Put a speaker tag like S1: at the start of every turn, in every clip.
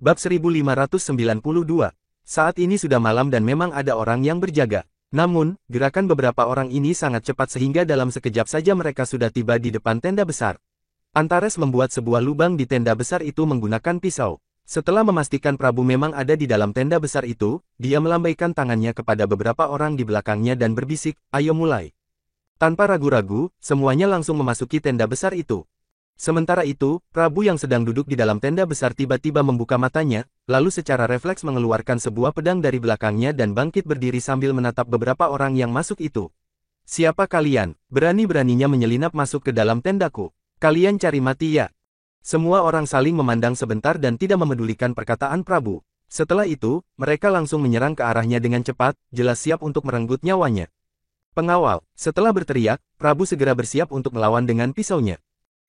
S1: Bab 1592. Saat ini sudah malam dan memang ada orang yang berjaga. Namun, gerakan beberapa orang ini sangat cepat sehingga dalam sekejap saja mereka sudah tiba di depan tenda besar. Antares membuat sebuah lubang di tenda besar itu menggunakan pisau. Setelah memastikan Prabu memang ada di dalam tenda besar itu, dia melambaikan tangannya kepada beberapa orang di belakangnya dan berbisik, "Ayo mulai." Tanpa ragu-ragu, semuanya langsung memasuki tenda besar itu. Sementara itu, Prabu yang sedang duduk di dalam tenda besar tiba-tiba membuka matanya, lalu secara refleks mengeluarkan sebuah pedang dari belakangnya dan bangkit berdiri sambil menatap beberapa orang yang masuk itu. "Siapa kalian? Berani-beraninya menyelinap masuk ke dalam tendaku? Kalian cari mati ya?" Semua orang saling memandang sebentar dan tidak memedulikan perkataan Prabu. Setelah itu, mereka langsung menyerang ke arahnya dengan cepat, jelas siap untuk merenggut nyawanya. "Pengawal!" Setelah berteriak, Prabu segera bersiap untuk melawan dengan pisaunya.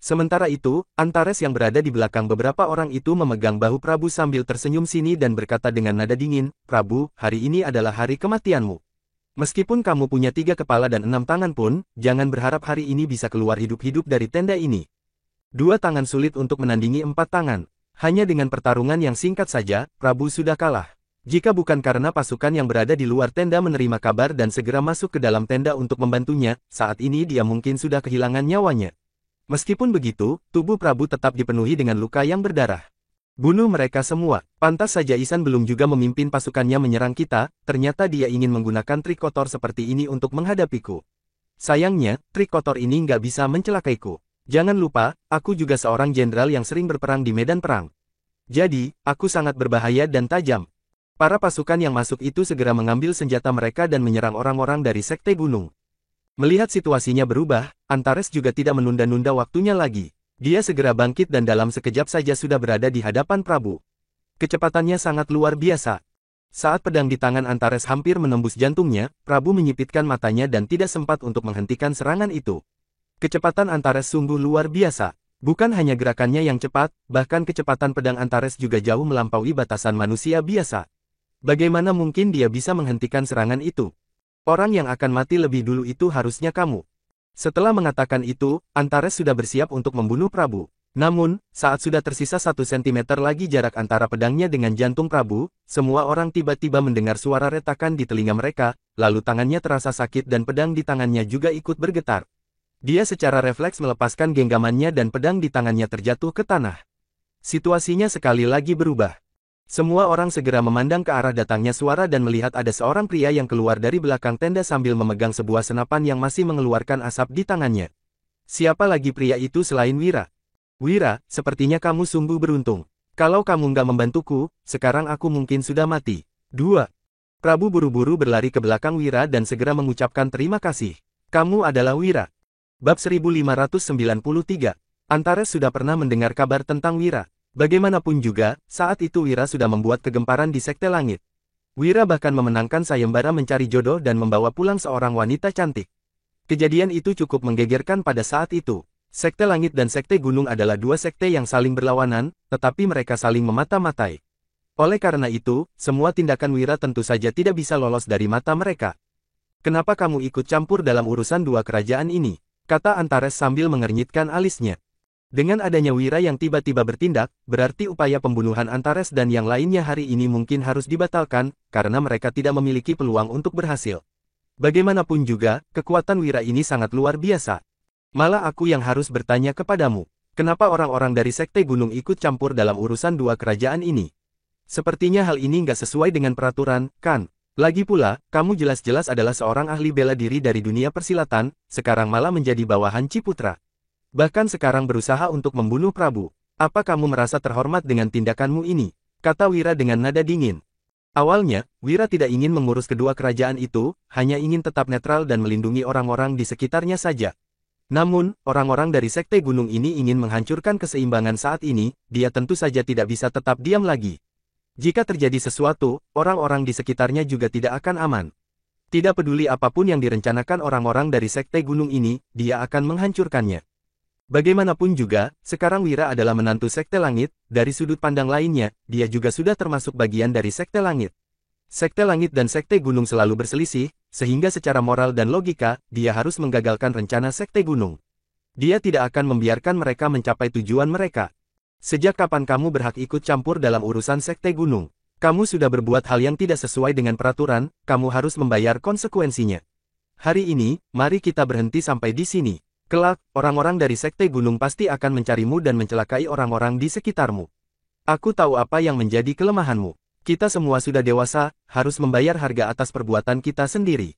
S1: Sementara itu, Antares yang berada di belakang beberapa orang itu memegang bahu Prabu sambil tersenyum sini dan berkata dengan nada dingin, "Prabu, hari ini adalah hari kematianmu. Meskipun kamu punya 3 kepala dan 6 tangan pun, jangan berharap hari ini bisa keluar hidup-hidup dari tenda ini. 2 tangan sulit untuk menandingi 4 tangan. Hanya dengan pertarungan yang singkat saja, Prabu sudah kalah. Jika bukan karena pasukan yang berada di luar tenda menerima kabar dan segera masuk ke dalam tenda untuk membantunya, saat ini dia mungkin sudah kehilangan nyawanya." Meskipun begitu, tubuh Prabu tetap dipenuhi dengan luka yang berdarah. "Bunuh mereka semua." Pantas saja Isan belum juga memimpin pasukannya menyerang kita, ternyata dia ingin menggunakan trik kotor seperti ini untuk menghadapiku. Sayangnya, trik kotor ini nggak bisa mencelakaiku. Jangan lupa, aku juga seorang jenderal yang sering berperang di medan perang. Jadi, aku sangat berbahaya dan tajam. Para pasukan yang masuk itu segera mengambil senjata mereka dan menyerang orang-orang dari Sekte Gunung. Melihat situasinya berubah, Antares juga tidak menunda-nunda waktunya lagi. Dia segera bangkit dan dalam sekejap saja sudah berada di hadapan Prabu. Kecepatannya sangat luar biasa. Saat pedang di tangan Antares hampir menembus jantungnya, Prabu menyipitkan matanya dan tidak sempat untuk menghentikan serangan itu. Kecepatan Antares sungguh luar biasa. Bukan hanya gerakannya yang cepat, bahkan kecepatan pedang Antares juga jauh melampaui batasan manusia biasa. Bagaimana mungkin dia bisa menghentikan serangan itu? Orang yang akan mati lebih dulu itu harusnya kamu. Setelah mengatakan itu, Antares sudah bersiap untuk membunuh Prabu. Namun, saat sudah tersisa 1 cm lagi jarak antara pedangnya dengan jantung Prabu, semua orang tiba-tiba mendengar suara retakan di telinga mereka, lalu tangannya terasa sakit dan pedang di tangannya juga ikut bergetar. Dia secara refleks melepaskan genggamannya dan pedang di tangannya terjatuh ke tanah. Situasinya sekali lagi berubah. Semua orang segera memandang ke arah datangnya suara dan melihat ada seorang pria yang keluar dari belakang tenda sambil memegang sebuah senapan yang masih mengeluarkan asap di tangannya. Siapa lagi pria itu selain Wira? "Wira, sepertinya kamu sungguh beruntung. Kalau kamu nggak membantuku, sekarang aku mungkin sudah mati." 2. Prabu buru-buru berlari ke belakang Wira dan segera mengucapkan terima kasih. "Kamu adalah Wira." Bab 1593. Antares sudah pernah mendengar kabar tentang Wira. Bagaimanapun juga, saat itu Wira sudah membuat kegemparan di Sekte Langit. Wira bahkan memenangkan sayembara mencari jodoh dan membawa pulang seorang wanita cantik. Kejadian itu cukup menggegerkan pada saat itu. Sekte Langit dan Sekte Gunung adalah 2 sekte yang saling berlawanan, tetapi mereka saling memata-matai. Oleh karena itu, semua tindakan Wira tentu saja tidak bisa lolos dari mata mereka. "Kenapa kamu ikut campur dalam urusan 2 kerajaan ini?" kata Antares sambil mengernyitkan alisnya. Dengan adanya Wira yang tiba-tiba bertindak, berarti upaya pembunuhan Antares dan yang lainnya hari ini mungkin harus dibatalkan, karena mereka tidak memiliki peluang untuk berhasil. Bagaimanapun juga, kekuatan Wira ini sangat luar biasa. Malah aku yang harus bertanya kepadamu, kenapa orang-orang dari Sekte Gunung ikut campur dalam urusan 2 kerajaan ini? Sepertinya hal ini nggak sesuai dengan peraturan, kan? Lagi pula, kamu jelas-jelas adalah seorang ahli bela diri dari dunia persilatan, sekarang malah menjadi bawahan Ciputra. Bahkan sekarang berusaha untuk membunuh Prabu. Apa kamu merasa terhormat dengan tindakanmu ini? Kata Wira dengan nada dingin. Awalnya, Wira tidak ingin mengurus kedua kerajaan itu, hanya ingin tetap netral dan melindungi orang-orang di sekitarnya saja. Namun, orang-orang dari Sekte Gunung ini ingin menghancurkan keseimbangan saat ini, dia tentu saja tidak bisa tetap diam lagi. Jika terjadi sesuatu, orang-orang di sekitarnya juga tidak akan aman. Tidak peduli apapun yang direncanakan orang-orang dari Sekte Gunung ini, dia akan menghancurkannya. Bagaimanapun juga, sekarang Wira adalah menantu Sekte Langit, dari sudut pandang lainnya, dia juga sudah termasuk bagian dari Sekte Langit. Sekte Langit dan Sekte Gunung selalu berselisih, sehingga secara moral dan logika, dia harus menggagalkan rencana Sekte Gunung. Dia tidak akan membiarkan mereka mencapai tujuan mereka. Sejak kapan kamu berhak ikut campur dalam urusan Sekte Gunung? Kamu sudah berbuat hal yang tidak sesuai dengan peraturan, kamu harus membayar konsekuensinya. Hari ini, mari kita berhenti sampai di sini. Kelak, orang-orang dari Sekte Gunung pasti akan mencarimu dan mencelakai orang-orang di sekitarmu. Aku tahu apa yang menjadi kelemahanmu. Kita semua sudah dewasa, harus membayar harga atas perbuatan kita sendiri.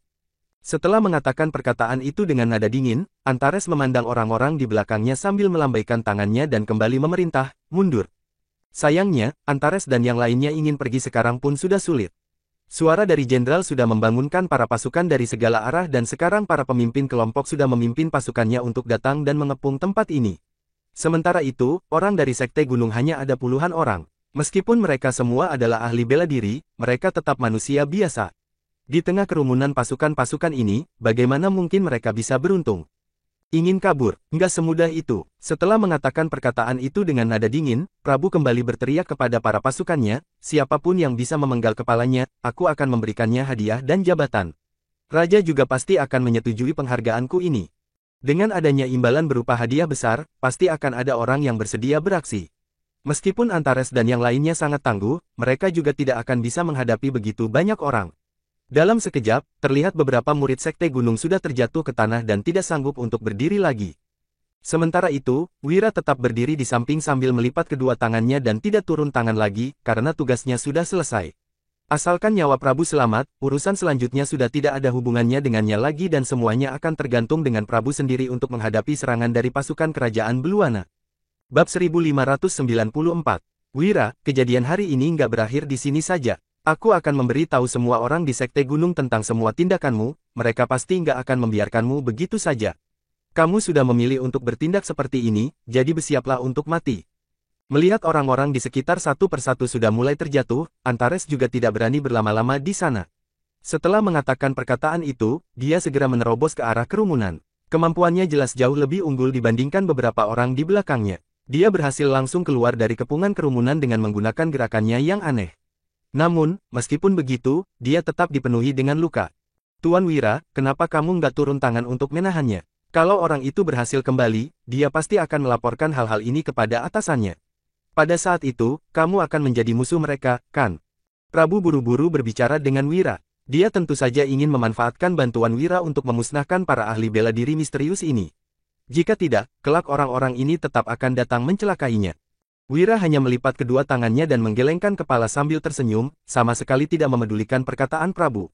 S1: Setelah mengatakan perkataan itu dengan nada dingin, Antares memandang orang-orang di belakangnya sambil melambaikan tangannya dan kembali memerintah, mundur. Sayangnya, Antares dan yang lainnya ingin pergi sekarang pun sudah sulit. Suara dari jenderal sudah membangunkan para pasukan dari segala arah dan sekarang para pemimpin kelompok sudah memimpin pasukannya untuk datang dan mengepung tempat ini. Sementara itu, orang dari Sekte Gunung hanya ada puluhan orang. Meskipun mereka semua adalah ahli bela diri, mereka tetap manusia biasa. Di tengah kerumunan pasukan-pasukan ini, bagaimana mungkin mereka bisa beruntung? Ingin kabur, nggak semudah itu. Setelah mengatakan perkataan itu dengan nada dingin, Prabu kembali berteriak kepada para pasukannya, siapapun yang bisa memenggal kepalanya, aku akan memberikannya hadiah dan jabatan. Raja juga pasti akan menyetujui penghargaanku ini. Dengan adanya imbalan berupa hadiah besar, pasti akan ada orang yang bersedia beraksi. Meskipun Antares dan yang lainnya sangat tangguh, mereka juga tidak akan bisa menghadapi begitu banyak orang. Dalam sekejap, terlihat beberapa murid Sekte Gunung sudah terjatuh ke tanah dan tidak sanggup untuk berdiri lagi. Sementara itu, Wira tetap berdiri di samping sambil melipat kedua tangannya dan tidak turun tangan lagi, karena tugasnya sudah selesai. Asalkan nyawa Prabu selamat, urusan selanjutnya sudah tidak ada hubungannya dengannya lagi dan semuanya akan tergantung dengan Prabu sendiri untuk menghadapi serangan dari pasukan kerajaan Beluana. Bab 1594. Wira, kejadian hari ini nggak berakhir di sini saja. Aku akan memberi tahu semua orang di Sekte Gunung tentang semua tindakanmu, mereka pasti nggak akan membiarkanmu begitu saja. Kamu sudah memilih untuk bertindak seperti ini, jadi bersiaplah untuk mati. Melihat orang-orang di sekitar satu persatu sudah mulai terjatuh, Antares juga tidak berani berlama-lama di sana. Setelah mengatakan perkataan itu, dia segera menerobos ke arah kerumunan. Kemampuannya jelas jauh lebih unggul dibandingkan beberapa orang di belakangnya. Dia berhasil langsung keluar dari kepungan kerumunan dengan menggunakan gerakannya yang aneh. Namun, meskipun begitu, dia tetap dipenuhi dengan luka. Tuan Wira, kenapa kamu nggak turun tangan untuk menahannya? Kalau orang itu berhasil kembali, dia pasti akan melaporkan hal-hal ini kepada atasannya. Pada saat itu, kamu akan menjadi musuh mereka, kan? Prabu buru-buru berbicara dengan Wira. Dia tentu saja ingin memanfaatkan bantuan Wira untuk memusnahkan para ahli bela diri misterius ini. Jika tidak, kelak orang-orang ini tetap akan datang mencelakainya. Wira hanya melipat kedua tangannya dan menggelengkan kepala sambil tersenyum, sama sekali tidak memedulikan perkataan Prabu.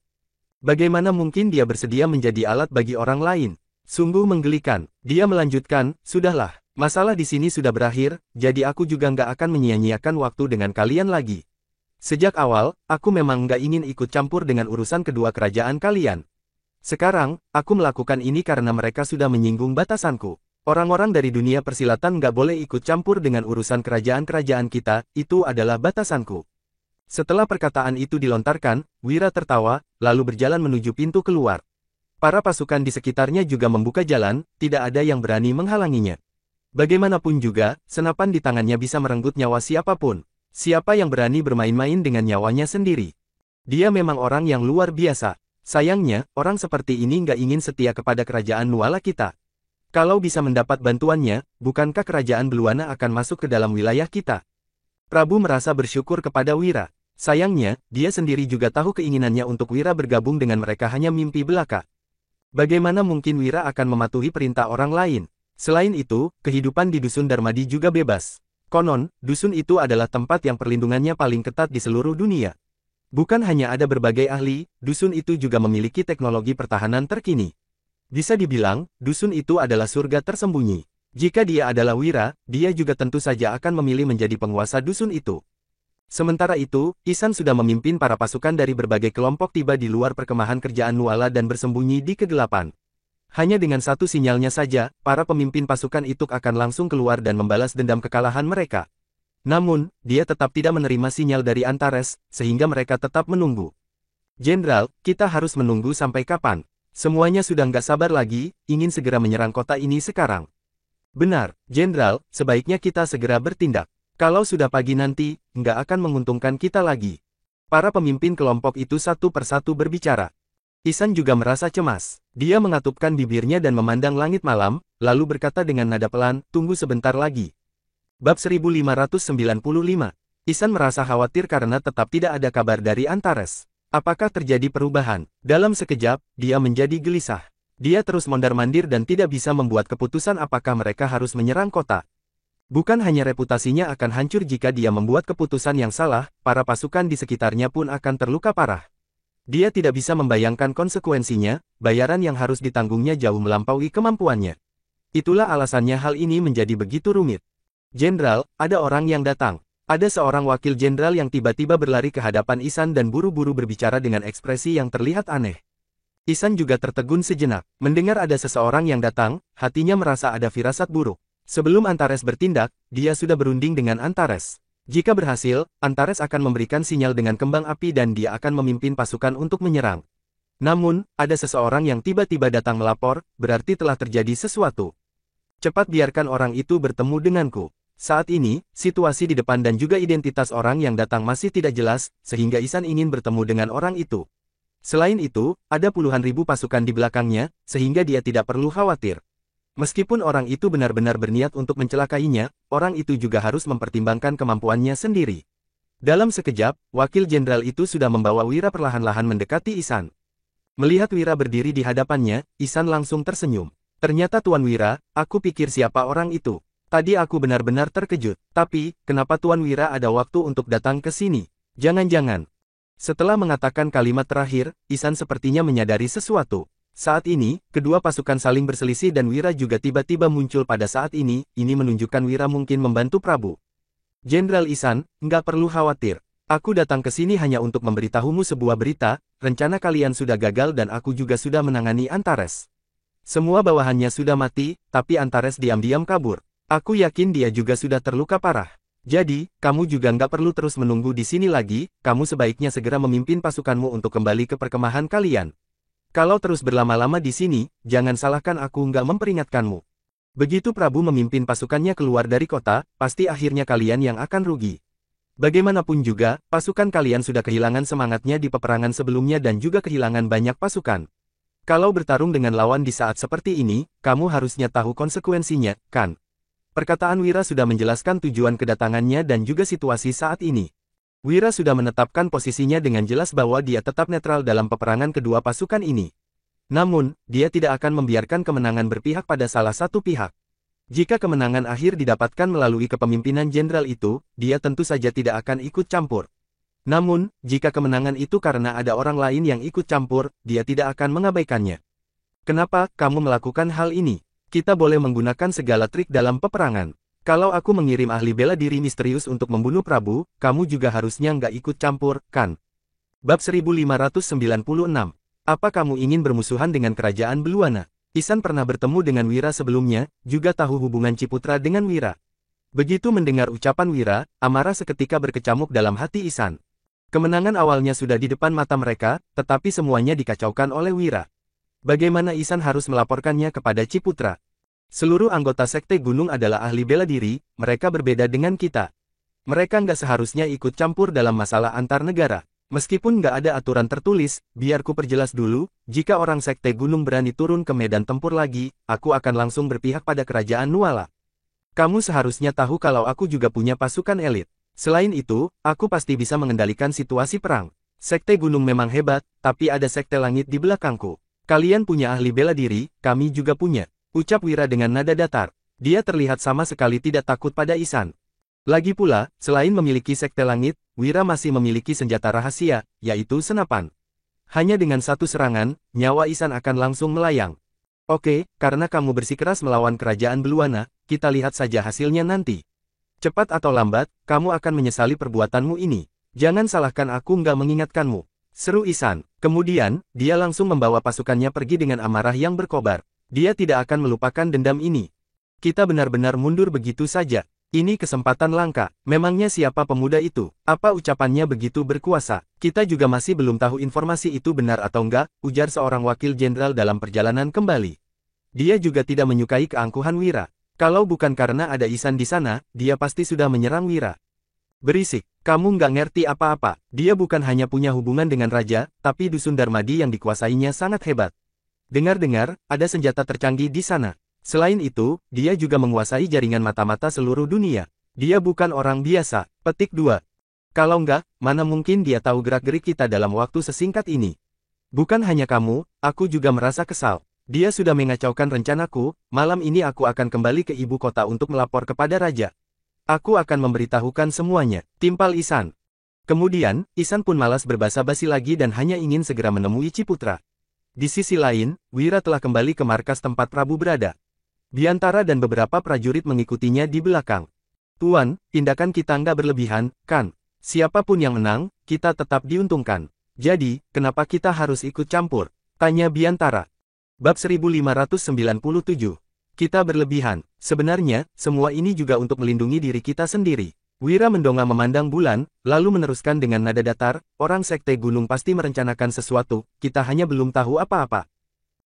S1: Bagaimana mungkin dia bersedia menjadi alat bagi orang lain? Sungguh menggelikan. Dia melanjutkan, sudahlah, masalah di sini sudah berakhir, jadi aku juga nggak akan menyia-nyiakan waktu dengan kalian lagi. Sejak awal, aku memang nggak ingin ikut campur dengan urusan kedua kerajaan kalian. Sekarang, aku melakukan ini karena mereka sudah menyinggung batasanku. Orang-orang dari dunia persilatan nggak boleh ikut campur dengan urusan kerajaan-kerajaan kita, itu adalah batasanku. Setelah perkataan itu dilontarkan, Wira tertawa, lalu berjalan menuju pintu keluar. Para pasukan di sekitarnya juga membuka jalan, tidak ada yang berani menghalanginya. Bagaimanapun juga, senapan di tangannya bisa merenggut nyawa siapapun. Siapa yang berani bermain-main dengan nyawanya sendiri? Dia memang orang yang luar biasa. Sayangnya, orang seperti ini nggak ingin setia kepada kerajaan Nuala kita. Kalau bisa mendapat bantuannya, bukankah kerajaan Beluana akan masuk ke dalam wilayah kita? Prabu merasa bersyukur kepada Wira. Sayangnya, dia sendiri juga tahu keinginannya untuk Wira bergabung dengan mereka hanya mimpi belaka. Bagaimana mungkin Wira akan mematuhi perintah orang lain? Selain itu, kehidupan di Dusun Darmadi juga bebas. Konon, dusun itu adalah tempat yang perlindungannya paling ketat di seluruh dunia. Bukan hanya ada berbagai ahli, dusun itu juga memiliki teknologi pertahanan terkini. Bisa dibilang, dusun itu adalah surga tersembunyi. Jika dia adalah Wira, dia juga tentu saja akan memilih menjadi penguasa dusun itu. Sementara itu, Isan sudah memimpin para pasukan dari berbagai kelompok tiba di luar perkemahan kerajaan Nuala dan bersembunyi di kegelapan. Hanya dengan satu sinyalnya saja, para pemimpin pasukan itu akan langsung keluar dan membalas dendam kekalahan mereka. Namun, dia tetap tidak menerima sinyal dari Antares, sehingga mereka tetap menunggu. Jenderal, kita harus menunggu sampai kapan? Semuanya sudah nggak sabar lagi, ingin segera menyerang kota ini sekarang. Benar, Jenderal, sebaiknya kita segera bertindak. Kalau sudah pagi nanti, nggak akan menguntungkan kita lagi. Para pemimpin kelompok itu satu persatu berbicara. Isan juga merasa cemas. Dia mengatupkan bibirnya dan memandang langit malam, lalu berkata dengan nada pelan, tunggu sebentar lagi. Bab 1595. Ihsan merasa khawatir karena tetap tidak ada kabar dari Antares. Apakah terjadi perubahan? Dalam sekejap, dia menjadi gelisah. Dia terus mondar-mandir dan tidak bisa membuat keputusan apakah mereka harus menyerang kota. Bukan hanya reputasinya akan hancur jika dia membuat keputusan yang salah, para pasukan di sekitarnya pun akan terluka parah. Dia tidak bisa membayangkan konsekuensinya, bayaran yang harus ditanggungnya jauh melampaui kemampuannya. Itulah alasannya hal ini menjadi begitu rumit. Jenderal, ada orang yang datang. Ada seorang wakil jenderal yang tiba-tiba berlari ke hadapan Ihsan dan buru-buru berbicara dengan ekspresi yang terlihat aneh. Ihsan juga tertegun sejenak. Mendengar ada seseorang yang datang, hatinya merasa ada firasat buruk. Sebelum Antares bertindak, dia sudah berunding dengan Antares. Jika berhasil, Antares akan memberikan sinyal dengan kembang api dan dia akan memimpin pasukan untuk menyerang. Namun, ada seseorang yang tiba-tiba datang melapor, berarti telah terjadi sesuatu. Cepat biarkan orang itu bertemu denganku. Saat ini, situasi di depan dan juga identitas orang yang datang masih tidak jelas, sehingga Ihsan ingin bertemu dengan orang itu. Selain itu, ada puluhan ribu pasukan di belakangnya, sehingga dia tidak perlu khawatir. Meskipun orang itu benar-benar berniat untuk mencelakainya, orang itu juga harus mempertimbangkan kemampuannya sendiri. Dalam sekejap, wakil jenderal itu sudah membawa Wira perlahan-lahan mendekati Ihsan. Melihat Wira berdiri di hadapannya, Ihsan langsung tersenyum. Ternyata Tuan Wira, aku pikir siapa orang itu. Tadi aku benar-benar terkejut. Tapi, kenapa Tuan Wira ada waktu untuk datang ke sini? Jangan-jangan. Setelah mengatakan kalimat terakhir, Ihsan sepertinya menyadari sesuatu. Saat ini, kedua pasukan saling berselisih dan Wira juga tiba-tiba muncul pada saat ini menunjukkan Wira mungkin membantu Prabu. Jenderal Ihsan, nggak perlu khawatir. Aku datang ke sini hanya untuk memberitahumu sebuah berita, rencana kalian sudah gagal dan aku juga sudah menangani Antares. Semua bawahannya sudah mati, tapi Antares diam-diam kabur. Aku yakin dia juga sudah terluka parah. Jadi, kamu juga nggak perlu terus menunggu di sini lagi, kamu sebaiknya segera memimpin pasukanmu untuk kembali ke perkemahan kalian. Kalau terus berlama-lama di sini, jangan salahkan aku nggak memperingatkanmu. Begitu Prabu memimpin pasukannya keluar dari kota, pasti akhirnya kalian yang akan rugi. Bagaimanapun juga, pasukan kalian sudah kehilangan semangatnya di peperangan sebelumnya dan juga kehilangan banyak pasukan. Kalau bertarung dengan lawan di saat seperti ini, kamu harusnya tahu konsekuensinya, kan? Perkataan Wira sudah menjelaskan tujuan kedatangannya dan juga situasi saat ini. Wira sudah menetapkan posisinya dengan jelas bahwa dia tetap netral dalam peperangan kedua pasukan ini. Namun, dia tidak akan membiarkan kemenangan berpihak pada salah satu pihak. Jika kemenangan akhir didapatkan melalui kepemimpinan jenderal itu, dia tentu saja tidak akan ikut campur. Namun, jika kemenangan itu karena ada orang lain yang ikut campur, dia tidak akan mengabaikannya. Kenapa kamu melakukan hal ini? Kita boleh menggunakan segala trik dalam peperangan. Kalau aku mengirim ahli bela diri misterius untuk membunuh Prabu, kamu juga harusnya nggak ikut campur, kan? Bab 1596. Apa kamu ingin bermusuhan dengan kerajaan Beluana? Ihsan pernah bertemu dengan Wira sebelumnya, juga tahu hubungan Ciputra dengan Wira. Begitu mendengar ucapan Wira, amarah seketika berkecamuk dalam hati Ihsan. Kemenangan awalnya sudah di depan mata mereka, tetapi semuanya dikacaukan oleh Wira. Bagaimana Ihsan harus melaporkannya kepada Ciputra? Seluruh anggota Sekte Gunung adalah ahli bela diri, mereka berbeda dengan kita. Mereka nggak seharusnya ikut campur dalam masalah antar negara. Meskipun nggak ada aturan tertulis, biar ku perjelas dulu, jika orang Sekte Gunung berani turun ke medan tempur lagi, aku akan langsung berpihak pada kerajaan Nuala. Kamu seharusnya tahu kalau aku juga punya pasukan elit. Selain itu, aku pasti bisa mengendalikan situasi perang. Sekte Gunung memang hebat, tapi ada Sekte Langit di belakangku. Kalian punya ahli bela diri, kami juga punya. Ucap Wira dengan nada datar. Dia terlihat sama sekali tidak takut pada Ihsan. Lagi pula, selain memiliki Sekte Langit, Wira masih memiliki senjata rahasia, yaitu senapan. Hanya dengan satu serangan, nyawa Ihsan akan langsung melayang. Oke, karena kamu bersikeras melawan kerajaan Beluana, kita lihat saja hasilnya nanti. Cepat atau lambat, kamu akan menyesali perbuatanmu ini. Jangan salahkan aku nggak mengingatkanmu. Seru Ihsan. Kemudian, dia langsung membawa pasukannya pergi dengan amarah yang berkobar. Dia tidak akan melupakan dendam ini. Kita benar-benar mundur begitu saja. Ini kesempatan langka. Memangnya siapa pemuda itu? Apa ucapannya begitu berkuasa? Kita juga masih belum tahu informasi itu benar atau enggak, ujar seorang wakil jenderal dalam perjalanan kembali. Dia juga tidak menyukai keangkuhan Wira. Kalau bukan karena ada Ihsan di sana, dia pasti sudah menyerang Wira. Berisik, kamu nggak ngerti apa-apa. Dia bukan hanya punya hubungan dengan raja, tapi dusun Darmadi yang dikuasainya sangat hebat. Dengar-dengar, ada senjata tercanggih di sana. Selain itu, dia juga menguasai jaringan mata-mata seluruh dunia. Dia bukan orang biasa. Petik 2. Kalau enggak, mana mungkin dia tahu gerak-gerik kita dalam waktu sesingkat ini. Bukan hanya kamu, aku juga merasa kesal. Dia sudah mengacaukan rencanaku, malam ini aku akan kembali ke ibu kota untuk melapor kepada raja. Aku akan memberitahukan semuanya, timpal Ihsan. Kemudian, Ihsan pun malas berbasa-basi lagi dan hanya ingin segera menemui Ciputra. Di sisi lain, Wira telah kembali ke markas tempat Prabu berada. Biantara dan beberapa prajurit mengikutinya di belakang. Tuan, tindakan kita nggak berlebihan, kan? Siapapun yang menang, kita tetap diuntungkan. Jadi, kenapa kita harus ikut campur? Tanya Biantara. Bab 1597. Kita berlebihan. Sebenarnya, semua ini juga untuk melindungi diri kita sendiri. Wira mendongak memandang bulan, lalu meneruskan dengan nada datar, orang sekte gunung pasti merencanakan sesuatu, kita hanya belum tahu apa-apa.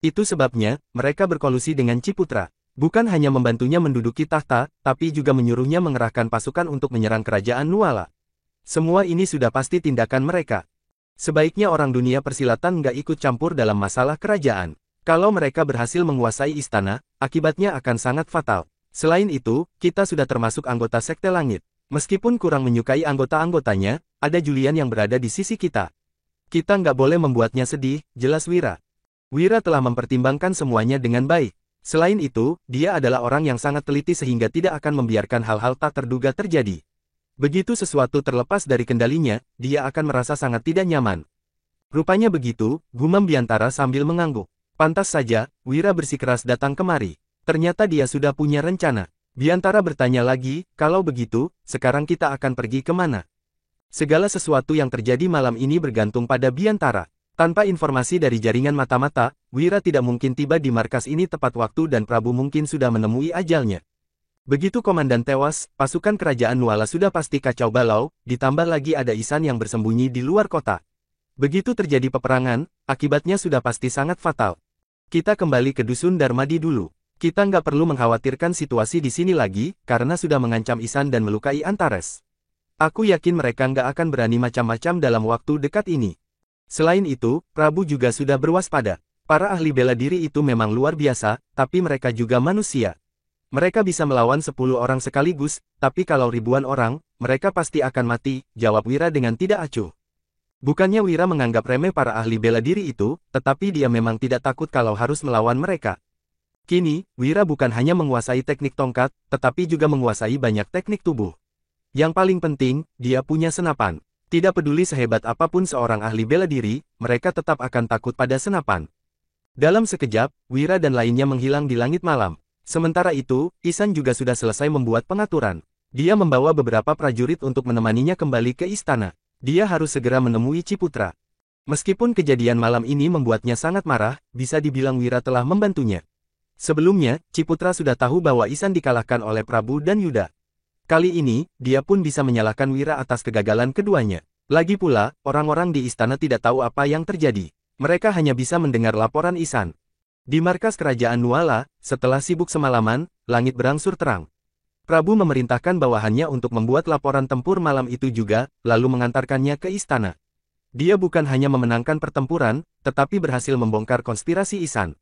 S1: Itu sebabnya, mereka berkolusi dengan Ciputra. Bukan hanya membantunya menduduki tahta, tapi juga menyuruhnya mengerahkan pasukan untuk menyerang kerajaan Nuala. Semua ini sudah pasti tindakan mereka. Sebaiknya orang dunia persilatan nggak ikut campur dalam masalah kerajaan. Kalau mereka berhasil menguasai istana, akibatnya akan sangat fatal. Selain itu, kita sudah termasuk anggota Sekte Langit. Meskipun kurang menyukai anggota-anggotanya, ada Julian yang berada di sisi kita. Kita nggak boleh membuatnya sedih, jelas Wira. Wira telah mempertimbangkan semuanya dengan baik. Selain itu, dia adalah orang yang sangat teliti sehingga tidak akan membiarkan hal-hal tak terduga terjadi. Begitu sesuatu terlepas dari kendalinya, dia akan merasa sangat tidak nyaman. Rupanya begitu, gumam Biantara sambil mengangguk. Pantas saja, Wira bersikeras datang kemari. Ternyata dia sudah punya rencana. Biantara bertanya lagi, kalau begitu, sekarang kita akan pergi kemana? Segala sesuatu yang terjadi malam ini bergantung pada Biantara. Tanpa informasi dari jaringan mata-mata, Wira tidak mungkin tiba di markas ini tepat waktu dan Prabu mungkin sudah menemui ajalnya. Begitu komandan tewas, pasukan kerajaan Nuala sudah pasti kacau balau, ditambah lagi ada Ihsan yang bersembunyi di luar kota. Begitu terjadi peperangan, akibatnya sudah pasti sangat fatal. Kita kembali ke Dusun Darmadi dulu. Kita nggak perlu mengkhawatirkan situasi di sini lagi, karena sudah mengancam Ihsan dan melukai Antares. Aku yakin mereka nggak akan berani macam-macam dalam waktu dekat ini. Selain itu, Prabu juga sudah berwaspada. Para ahli bela diri itu memang luar biasa, tapi mereka juga manusia. Mereka bisa melawan 10 orang sekaligus, tapi kalau ribuan orang, mereka pasti akan mati, jawab Wira dengan tidak acuh. Bukannya Wira menganggap remeh para ahli bela diri itu, tetapi dia memang tidak takut kalau harus melawan mereka. Kini, Wira bukan hanya menguasai teknik tongkat, tetapi juga menguasai banyak teknik tubuh. Yang paling penting, dia punya senapan. Tidak peduli sehebat apapun seorang ahli bela diri, mereka tetap akan takut pada senapan. Dalam sekejap, Wira dan lainnya menghilang di langit malam. Sementara itu, Ihsan juga sudah selesai membuat pengaturan. Dia membawa beberapa prajurit untuk menemaninya kembali ke istana. Dia harus segera menemui Ciputra. Meskipun kejadian malam ini membuatnya sangat marah, bisa dibilang Wira telah membantunya. Sebelumnya, Ciputra sudah tahu bahwa Ihsan dikalahkan oleh Prabu dan Yuda. Kali ini, dia pun bisa menyalahkan Wira atas kegagalan keduanya. Lagi pula, orang-orang di istana tidak tahu apa yang terjadi. Mereka hanya bisa mendengar laporan Ihsan. Di markas kerajaan Nuala, setelah sibuk semalaman, langit berangsur terang. Prabu memerintahkan bawahannya untuk membuat laporan tempur malam itu juga, lalu mengantarkannya ke istana. Dia bukan hanya memenangkan pertempuran, tetapi berhasil membongkar konspirasi Ihsan.